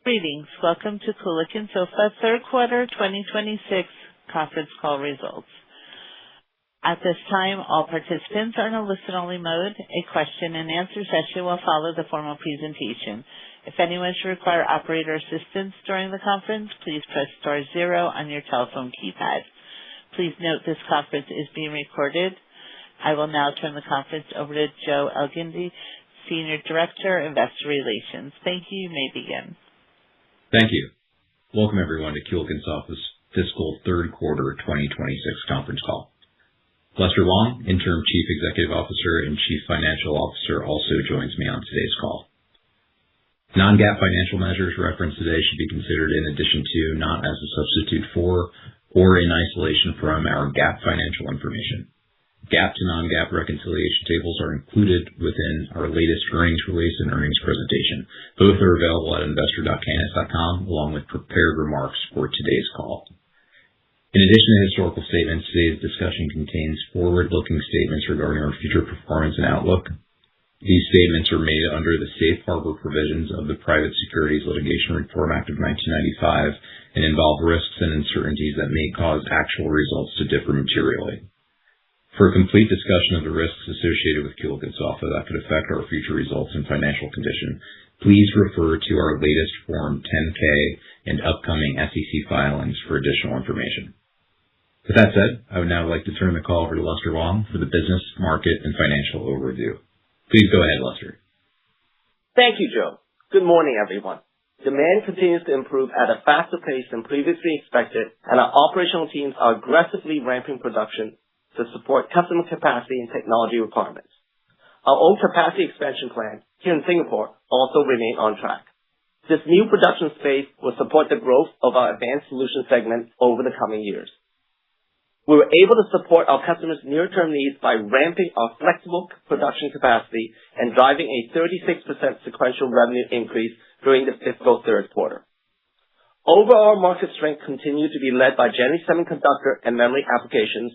Greetings. Welcome to Kulicke and Soffa third quarter 2026 conference call results. At this time, all participants are in a listen-only mode. A question-and-answer session will follow the formal presentation. If anyone should require operator assistance during the conference, please press star 0 on your telephone keypad. Please note this conference is being recorded. I will now turn the conference over to Joe Elgindy, Senior Director, Investor Relations. Thank you. You may begin. Thank you. Welcome everyone to Kulicke and Soffa's fiscal third quarter 2026 conference call. Lester Wong, Interim Chief Executive Officer and Chief Financial Officer, also joins me on today's call. Non-GAAP financial measures referenced today should be considered in addition to, not as a substitute for, or in isolation from our GAAP financial information. GAAP to non-GAAP reconciliation tables are included within our latest earnings release and earnings presentation. Both are available at investor.kns.com along with prepared remarks for today's call. In addition to historical statements, today's discussion contains forward-looking statements regarding our future performance and outlook. These statements are made under the safe harbor provisions of the Private Securities Litigation Reform Act of 1995 and involve risks and uncertainties that may cause actual results to differ materially. For a complete discussion of the risks associated with Kulicke and Soffa that could affect our future results and financial condition, please refer to our latest Form 10-K and upcoming SEC filings for additional information. With that said, I would now like to turn the call over to Lester Wong for the business, market, and financial overview. Please go ahead, Lester. Thank you, Joe. Good morning, everyone. Demand continues to improve at a faster pace than previously expected, and our operational teams are aggressively ramping production to support customer capacity and technology requirements. Our own capacity expansion plan here in Singapore also remain on track. This new production space will support the growth of our Advanced Solutions segment over the coming years. We were able to support our customers' near-term needs by ramping our flexible production capacity and driving a 36% sequential revenue increase during the fiscal third quarter. Overall market strength continued to be led by general semiconductor and memory applications,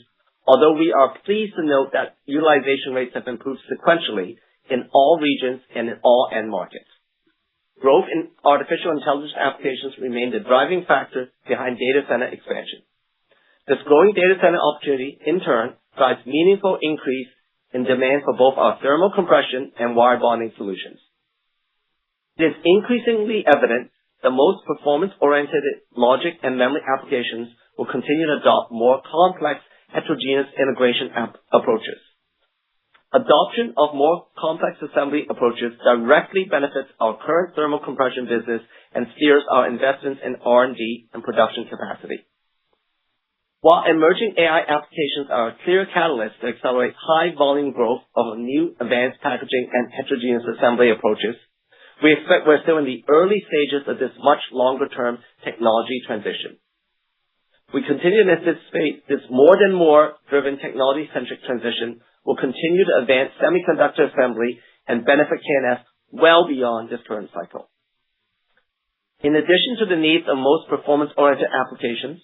although we are pleased to note that utilization rates have improved sequentially in all regions and in all end markets. Growth in artificial intelligence applications remained the driving factor behind data center expansion. This growing data center opportunity, in turn, drives meaningful increase in demand for both our thermal compression and wire bonding solutions. It is increasingly evident that most performance-oriented logic and memory applications will continue to adopt more complex heterogeneous integration approaches. Adoption of more complex assembly approaches directly benefits our current thermal compression business and steers our investments in R&D and production capacity. While emerging AI applications are a clear catalyst to accelerate high volume growth of new advanced packaging and heterogeneous assembly approaches, we expect we're still in the early stages of this much longer term technology transition. We continue to anticipate this more than more driven technology-centric transition will continue to advance semiconductor assembly and benefit KNS well beyond this current cycle. In addition to the needs of most performance-oriented applications,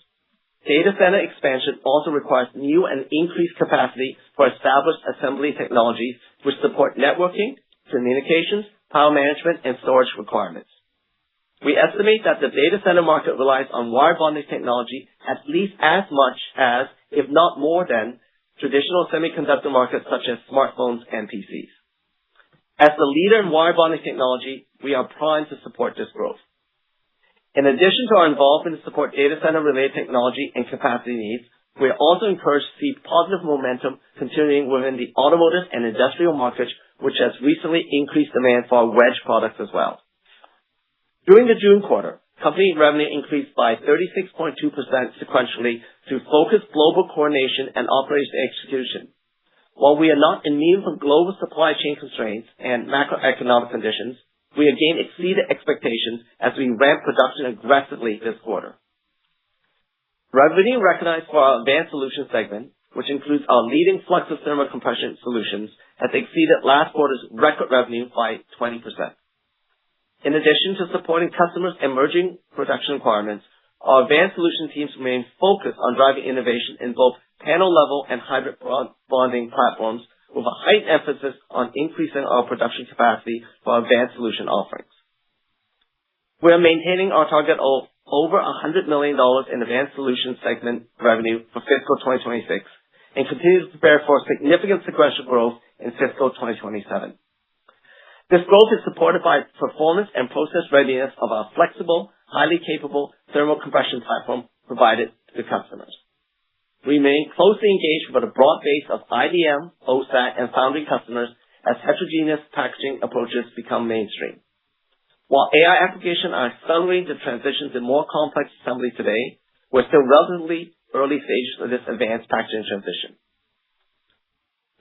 data center expansion also requires new and increased capacity for established assembly technologies which support networking, communications, power management, and storage requirements. We estimate that the data center market relies on wire bonding technology at least as much as, if not more than, traditional semiconductor markets such as smartphones and PCs. As the leader in wire bonding technology, we are primed to support this growth. In addition to our involvement to support data center related technology and capacity needs, we are also encouraged to see positive momentum continuing within the automotive and industrial markets, which has recently increased demand for our wedge products as well. During the June quarter, company revenue increased by 36.2% sequentially through focused global coordination and operations execution. While we are not immune from global supply chain constraints and macroeconomic conditions, we again exceeded expectations as we ramped production aggressively this quarter. Revenue recognized for our Advanced Solutions segment, which includes our leading fluxless thermal compression solutions, has exceeded last quarter's record revenue by 20%. In addition to supporting customers' emerging production requirements, our Advanced Solutions teams remain focused on driving innovation in both panel-level and hybrid bonding platforms with a heightened emphasis on increasing our production capacity for our advanced solution offerings. We are maintaining our target of over $100 million in Advanced Solutions segment revenue for fiscal 2026 and continue to prepare for significant sequential growth in fiscal 2027. This growth is supported by performance and process readiness of our flexible, highly capable thermal compression platform provided to customers. We remain closely engaged with a broad base of IDM, OSAT, and foundry customers as heterogeneous packaging approaches become mainstream. While AI applications are accelerating the transition to more complex assembly today, we're still relatively early stages of this advanced packaging transition.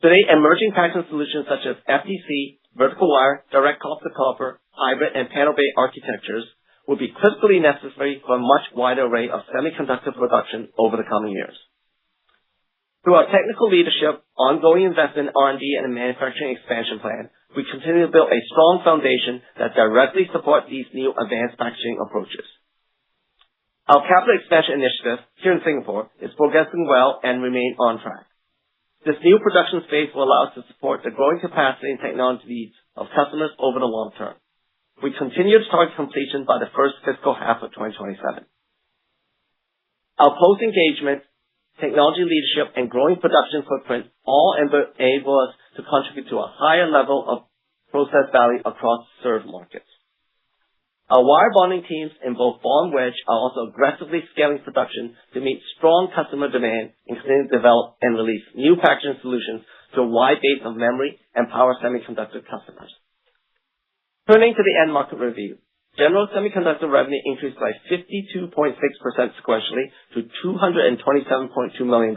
Today, emerging packaging solutions such as FDC, vertical wire, direct copper-to-copper, hybrid, and panel-based architectures will be critically necessary for a much wider array of semiconductor production over the coming years. Through our technical leadership, ongoing investment in R&D and manufacturing expansion plan, we continue to build a strong foundation that directly supports these new advanced packaging approaches. Our capital expansion initiative here in Singapore is progressing well and remain on track. This new production space will allow us to support the growing capacity and technology needs of customers over the long term. We continue to target completion by the first fiscal half of 2027. Our post-engagement, technology leadership, and growing production footprint all enable us to contribute to a higher level of process value across served markets. Our wire bonding teams in both ball and wedge are also aggressively scaling production to meet strong customer demand and continue to develop and release new packaging solutions to a wide base of memory and power semiconductor customers. Turning to the end market review. General semiconductor revenue increased by 52.6% sequentially to $227.2 million,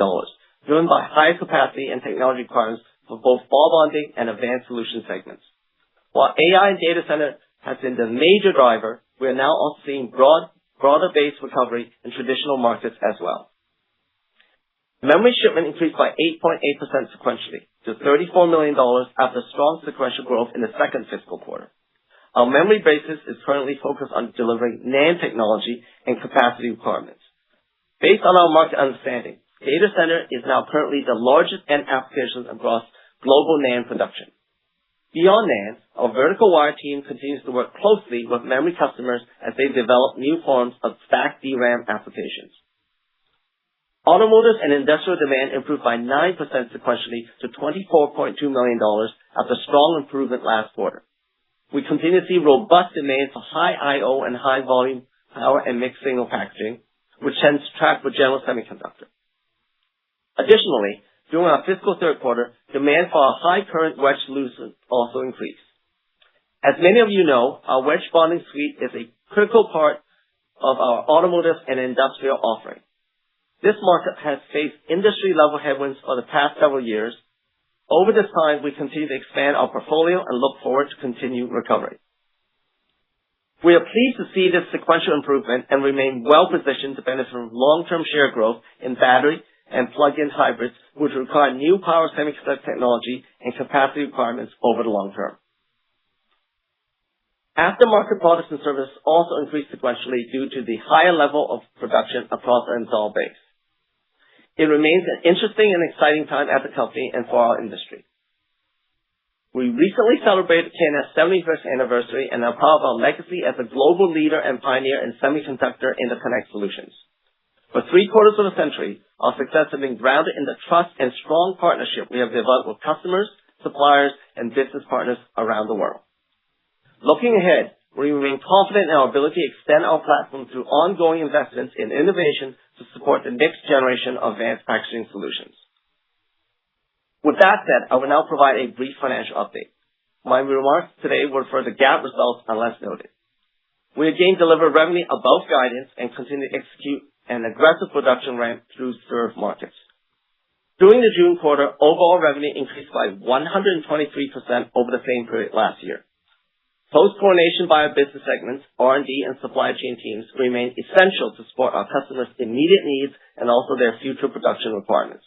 driven by higher capacity and technology requirements for both ball bonding and advanced solution segments. While AI and data center has been the major driver, we are now also seeing broader-based recovery in traditional markets as well. Memory shipment increased by 8.8% sequentially to $34 million after strong sequential growth in the second fiscal quarter. Our memory basis is currently focused on delivering NAND technology and capacity requirements. Based on our market understanding, data center is now currently the largest end applications across global NAND production. Beyond NAND, our vertical wire team continues to work closely with memory customers as they develop new forms of stacked DRAM applications. Automotive and industrial demand improved by 9% sequentially to $24.2 million after strong improvement last quarter. We continue to see robust demand for high I/O and high volume power and mixed signal packaging, which tends to track with general semiconductor. Additionally, during our fiscal third quarter, demand for our high current wedge solutions also increased. As many of you know, our wedge bonding suite is a critical part of our automotive and industrial offering. This market has faced industry-level headwinds for the past several years. Over this time, we continue to expand our portfolio and look forward to continued recovery. We are pleased to see this sequential improvement and remain well-positioned to benefit from long-term share growth in battery and plug-in hybrids, which require new power semiconductor technology and capacity requirements over the long term. Aftermarket products and services also increased sequentially due to the higher level of production across our installed base. It remains an interesting and exciting time at the company and for our industry. We recently celebrated K&S's 75th anniversary and are proud of our legacy as a global leader and pioneer in semiconductor interconnect solutions. For 3/4 of a century, our success has been grounded in the trust and strong partnership we have developed with customers, suppliers, and business partners around the world. Looking ahead, we remain confident in our ability to extend our platform through ongoing investments in innovation to support the next generation of advanced packaging solutions. With that said, I will now provide a brief financial update. My remarks today will refer to GAAP results unless noted. We again delivered revenue above guidance and continue to execute an aggressive production ramp through served markets. During the June quarter, overall revenue increased by 123% over the same period last year. Close coordination by our business segments, R&D, and supply chain teams remain essential to support our customers' immediate needs and also their future production requirements.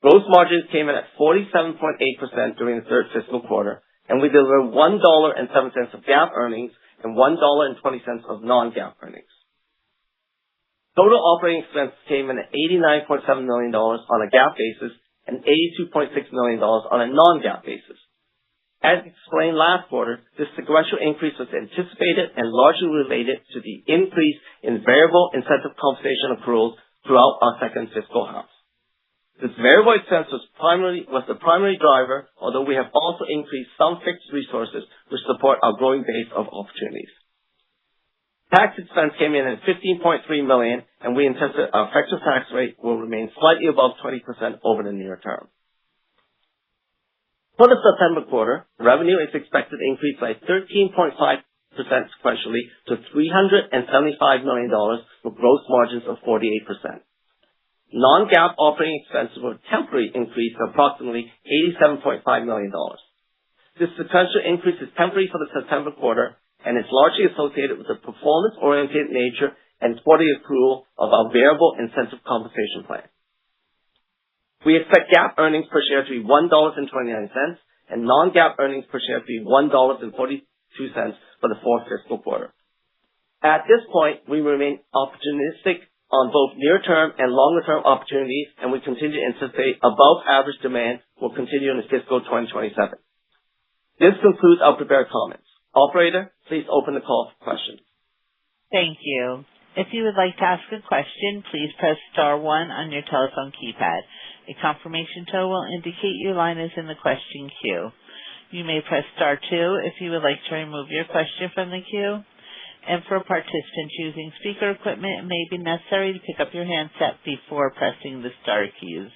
Gross margins came in at 47.8% during the third fiscal quarter, and we delivered $1.07 of GAAP earnings and $1.20 of non-GAAP earnings. Total operating expenses came in at $89.7 million on a GAAP basis and $82.6 million on a non-GAAP basis. As explained last quarter, this sequential increase was anticipated and largely related to the increase in variable incentive compensation accruals throughout our second fiscal half. This variable expense was the primary driver, although we have also increased some fixed resources which support our growing base of opportunities. Tax expense came in at $15.3 million, and we anticipate our effective tax rate will remain slightly above 20% over the near term. For the September quarter, revenue is expected to increase by 13.5% sequentially to $375 million with gross margins of 48%. Non-GAAP operating expenses will temporarily increase to approximately $87.5 million. This sequential increase is temporary for the September quarter and is largely associated with the performance-oriented nature and quarterly accrual of our variable incentive compensation plan. We expect GAAP earnings per share to be $1.29 and non-GAAP earnings per share to be $1.42 for the fourth fiscal quarter. At this point, we remain opportunistic on both near-term and longer-term opportunities, and we continue to anticipate above-average demand will continue in fiscal 2027. This concludes our prepared comments. Operator, please open the call for questions. Thank you. If you would like to ask a question, please press star 1 on your telephone keypad. A confirmation tone will indicate your line is in the question queue. You may press star 2 if you would like to remove your question from the queue. And for participants using speaker equipment, it may be necessary to pick up your handset before pressing the star keys.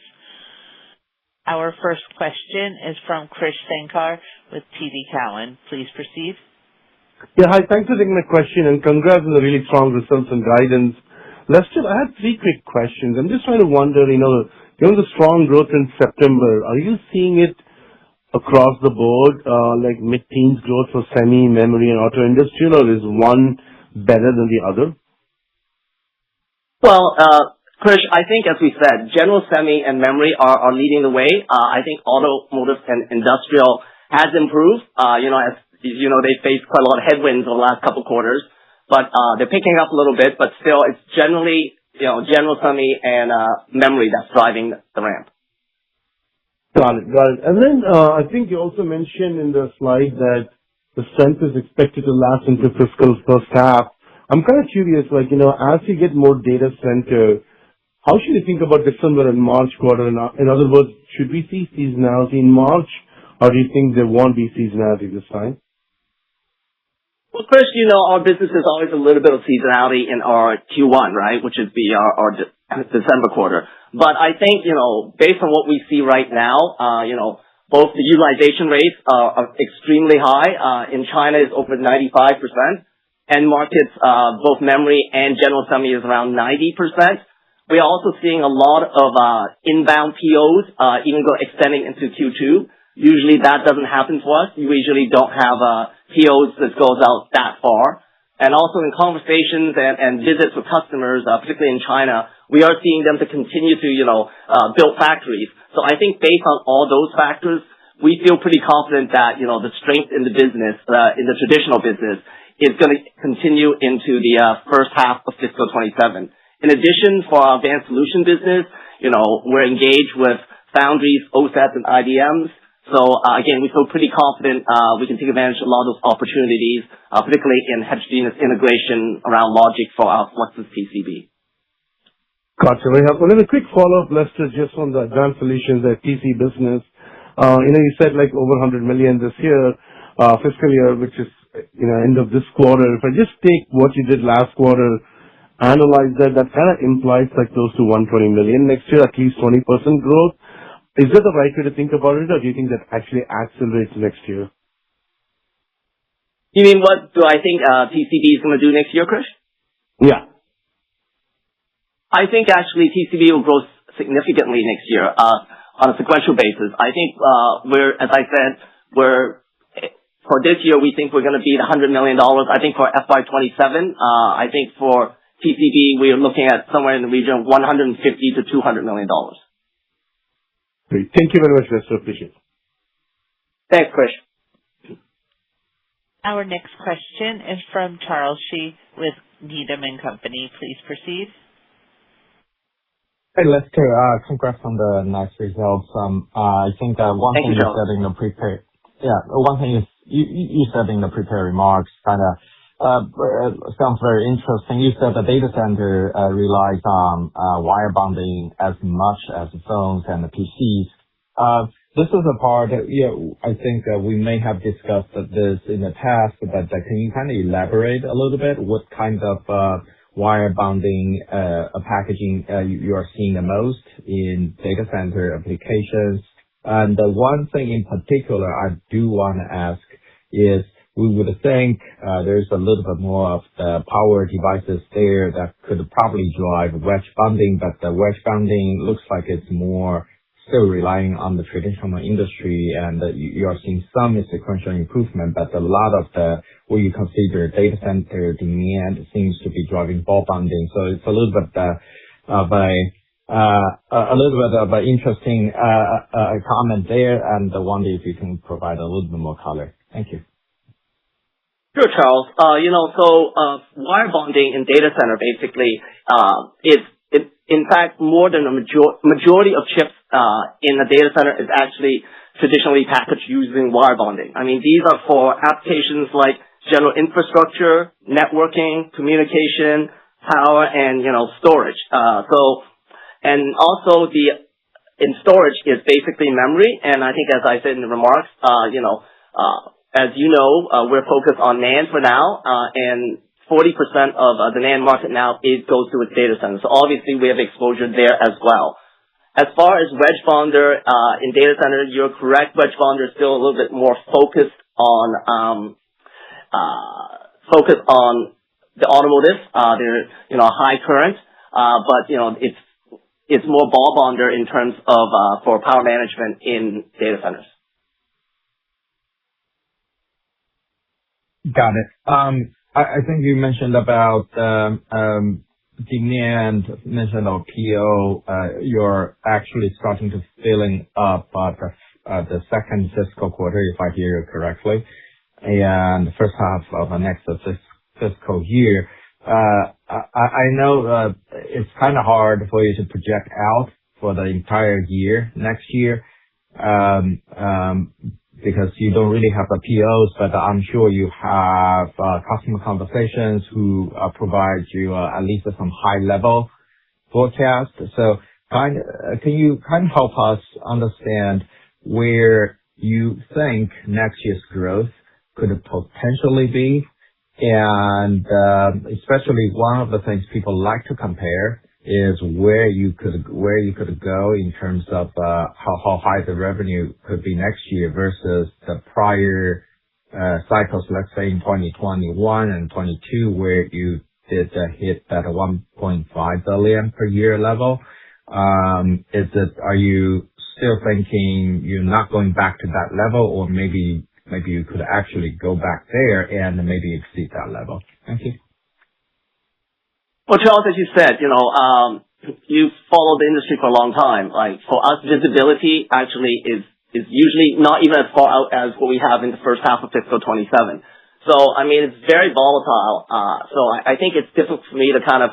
Our first question is from Krish Sankar with TD Cowen. Please proceed. Yeah, hi. Thanks for taking my question and congrats on the really strong results and guidance. Lester, I have 3 quick questions. I'm just trying to wonder, given the strong growth in September, are you seeing it across the board, like mid-teens growth for semi, memory, and auto industrial, or is one better than the other? Well, Krish, I think as we said, general semi and memory are leading the way. I think automotive and industrial has improved. As they faced quite a lot of headwinds over the last couple of quarters, but they're picking up a little bit, but still it's generally general semi and memory that's driving the ramp. Got it. And then I think you also mentioned in the slide that the strength is expected to last into fiscal first half. I'm kind of curious, as you get more data center, how should you think about December and March quarter? In other words, should we see seasonality in March, or do you think there won't be seasonality this time? Well, Krish, our business is always a little bit of seasonality in our Q1, right, which is our December quarter. But I think, based on what we see right now, both the utilization rates are extremely high. In China, it's over 95%. And markets, both memory and general semi is around 90%. We're also seeing a lot of inbound POs, even extending into Q2. Usually that doesn't happen for us. We usually don't have POs that goes out that far. And also in conversations and visits with customers, particularly in China, we are seeing them to continue to, build factories. So I think based on all those factors, we feel pretty confident that, the strength in the business, in the traditional business, is going to continue into the first half of fiscal 27. In addition, for our advanced solution business, we're engaged with foundries, OSATs, and IDMs. So again, we feel pretty confident we can take advantage of a lot of those opportunities, particularly in heterogeneous integration around logic for our fluxless PCB. Gotcha. Very helpful. And a quick follow-up, Lester, just on the advanced solutions, the PC business. You said over $100 million this year, fiscal year, which is end of this quarter. If I just take what you did last quarter, analyze that kind of implies close to $120 million next year, at least 20% growth. Is that the right way to think about it, or do you think that actually accelerates next year? You mean what do I think TCB is going to do next year, Krish? Yeah. I think actually TCB will grow significantly next year on a sequential basis. I think as I said, for this year, we think we're going to beat $100 million. I think for FY27, I think for TCB, we are looking at somewhere in the region of $150 to $200 million. Great. Thank you very much, Lester. Appreciate it. Thanks, Krish. Our next question is from Charles Shi with Needham & Company. Please proceed. Hey, Lester. Congrats on the nice results. I think one thing you said in the prepared one thing is you said in the prepared remarks kind of sounds very interesting. You said the data center relies on wire bonding as much as the phones and the PCs. This is a part that, I think we may have discussed this in the past, but can you kind of elaborate a little bit what kind of wire bonding packaging you are seeing the most in data center applications? And the one thing in particular I do want to ask is we would think there's a little bit more of the power devices there that could probably drive wedge bonding, but the wedge bonding looks like it's more still relying on the traditional industry, and you are seeing some sequential improvement, but a lot of what you consider data center demand seems to be driving ball bonding. So it's a little bit of an interesting comment there, and I wonder if you can provide a little bit more color. Thank you. Sure, Charles. Wire bonding in data center basically is in fact more than a majority of chips in the data center is actually traditionally packaged using wire bonding. I mean, these are for applications like general infrastructure, networking, communication, power, and storage. And also in storage is basically memory, and I think as I said in the remarks, as you know, we're focused on NAND for now, and 40% of the NAND market now goes to its data center. So obviously we have exposure there as well. As far as wedge bonder in data center, you're correct. Wedge bonder is still a little bit more focused on the automotive. They're high current, but it's more ball bonder in terms of for power management in data centers. Got it. I think you mentioned about demand, mentioned about PO. You're actually starting to filling up the second fiscal quarter, if I hear you correctly, and the first half of the next fiscal year. I know it's kind of hard for you to project out for the entire year next year, because you don't really have the POs, but I'm sure you have customer conversations who provide you at least some high-level forecast. So can you kind of help us understand where you think next year's growth could potentially be? And especially one of the things people like to compare is where you could go in terms of how high the revenue could be next year versus the prior cycles, let's say in 2021 and 22, where you did hit that 1.5 billion per year level. Are you still thinking you're not going back to that level, or maybe you could actually go back there and maybe exceed that level? Thank you. Well, Charles, as you said, you've followed the industry for a long time. Like for us, visibility actually is usually not even as far out as what we have in the first half of fiscal 27. So, I mean, it's very volatile. So I think it's difficult for me to kind of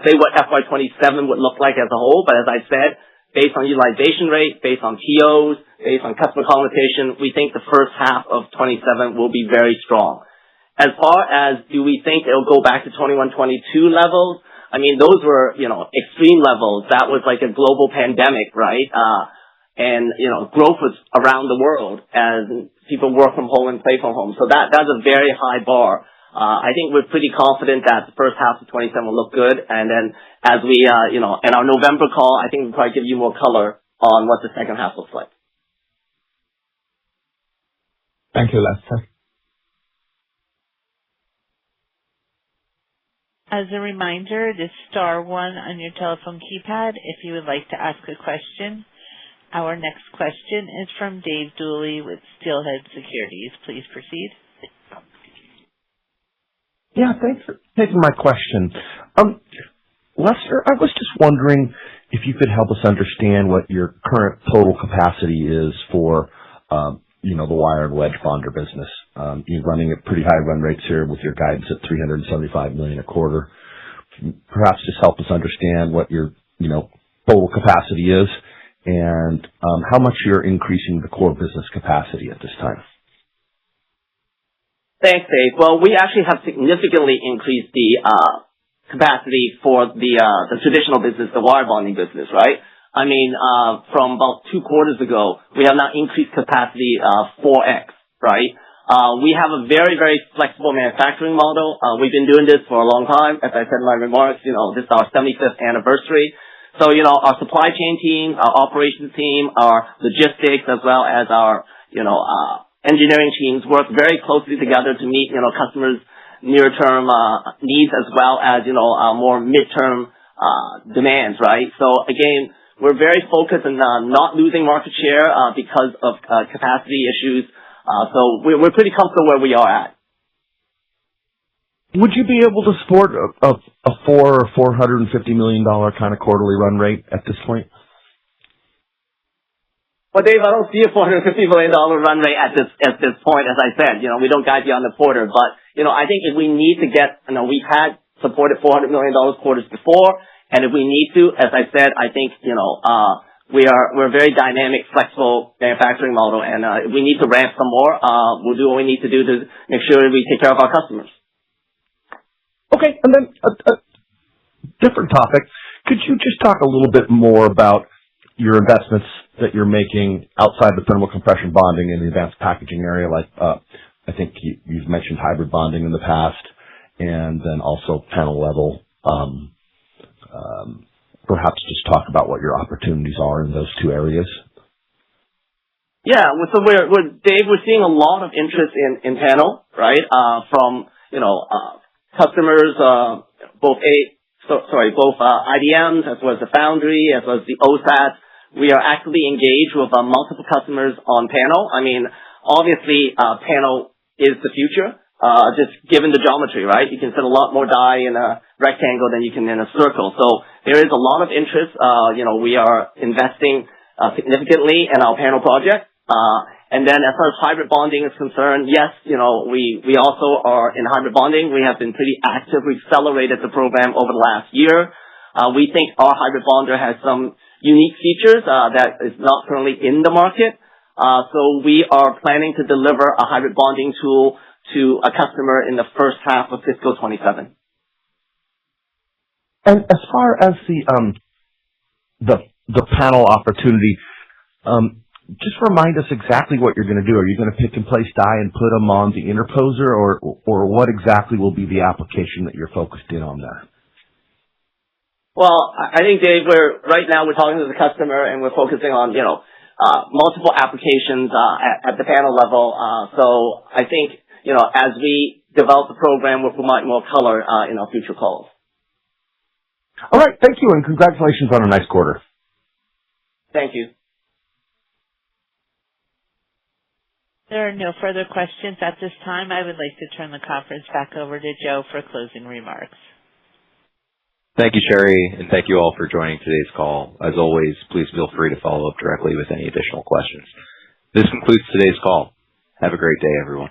say what FY 27 would look like as a whole. But as I said, based on utilization rate, based on POs, based on customer conversation, we think the first half of 27 will be very strong. As far as do we think it'll go back to 21, 22 levels? I mean, those were, extreme levels. That was like a global pandemic, right? And growth was around the world as people work from home and play from home. So that's a very high bar. I think we're pretty confident that the first half of 27 will look good. And then as we, in our November call, I think we'll probably give you more color on what the second half looks like. Thank you, Lester. As a reminder, it is star 1 on your telephone keypad if you would like to ask a question. Our next question is from Dave Dooley with Steelhead Securities. Please proceed. Yeah, thanks for taking my question. Lester, I was just wondering if you could help us understand what your current total capacity is for, the wire and wedge bonder business. You're running at pretty high run rates here with your guidance at $375 million a quarter. Perhaps just help us understand what your, total capacity is and how much you're increasing the core business capacity at this time. Thanks, Dave. Well, we actually have significantly increased the capacity for the traditional business, the wire bonding business, right? I mean, from about 2 quarters ago, we have now increased capacity 4x, right? We have a very, very flexible manufacturing model. We've been doing this for a long time. As I said in my remarks, this is our 75th anniversary. So, our supply chain team, our operations team, our logistics, as well as our, engineering teams work very closely together to meet, customers' near-term needs as well as, more mid-term demands, right? So again, we're very focused on not losing market share because of capacity issues. So we're pretty comfortable where we are at. Would you be able to support a $450 million kind of quarterly run rate at this point? Well, Dave, I don't see a $450 million run rate at this point. As I said, we don't guide beyond the quarter, but, I think if we need to get, we've had supported $400 million quarters before, and if we need to, as I said, I think, we're a very dynamic, flexible manufacturing model, and if we need to ramp some more, we'll do what we need to do to make sure we take care of our customers. Okay, and then a different topic. Could you just talk a little bit more about your investments that you're making outside the thermal compression bonding in the advanced packaging area? Like, I think you've mentioned hybrid bonding in the past, and then also panel level. Perhaps just talk about what your opportunities are in those 2 areas. Yeah, so Dave, we're seeing a lot of interest in panel, right? From customers, both IDMs as well as the foundry as well as the OSATs. We are actively engaged with multiple customers on panel. I mean, obviously, panel is the future, just given the geometry, right? You can fit a lot more die in a rectangle than you can in a circle. So there is a lot of interest. We are investing significantly in our panel project. And then as far as hybrid bonding is concerned, yes, we also are in hybrid bonding. We have been pretty active. We've accelerated the program over the last year. We think our hybrid bonder has some unique features that is not currently in the market. So we are planning to deliver a hybrid bonding tool to a customer in the first half of fiscal 27. And as far as the panel opportunity, just remind us exactly what you're going to do. Are you going to pick and place die and put them on the interposer, or what exactly will be the application that you're focused in on there? Well, I think, Dave, right now we're talking to the customer and we're focusing on, multiple applications at the panel level. So I think, as we develop the program, we'll provide more color in our future calls. All right. Thank you, and congratulations on a nice quarter. Thank you. There are no further questions at this time. I would like to turn the conference back over to Joe for closing remarks. Thank you, Sherry, and thank you all for joining today's call. As always, please feel free to follow up directly with any additional questions. This concludes today's call. Have a great day, everyone.